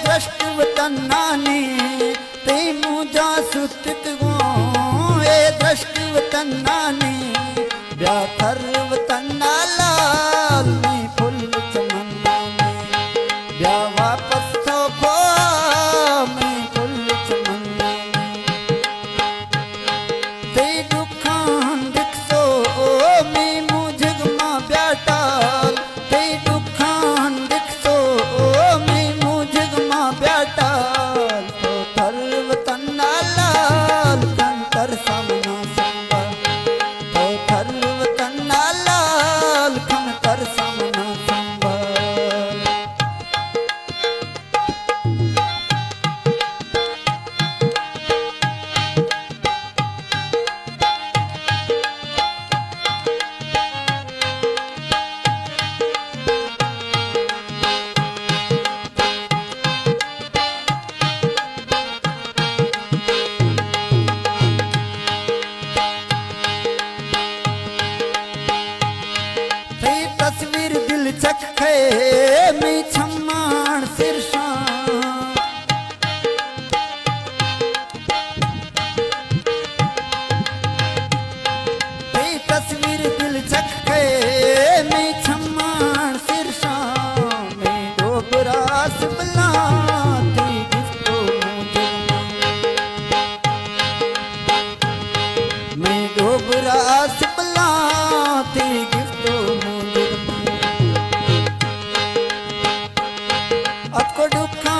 दृष्टिवतन्नानि ते मुझा सुतित गो ए दृष्टिवतन्नानि व्याथर्वतन्ना लाल में फुल चमन्ना में व्या वापस तो खो में फुल चमन्ना ते दुखान दिखसो में मुझे गमा ब्याटाल ते दुखान दिखसो में मुझे गमा ब्याटाल तो थर्वतन्ना लाल कंतर सामना संबा तो थर्वतन्ना लाल कंतर सामना संबा तस्वीर दिल चखे में छम्माण सिरसा तस्वीर दिल चखे में छम्माण सिरसा में डोबरास बलाती गिफ्टो मुझे में डोबरास बलाती गिफ्टो मुझे अतको दुखा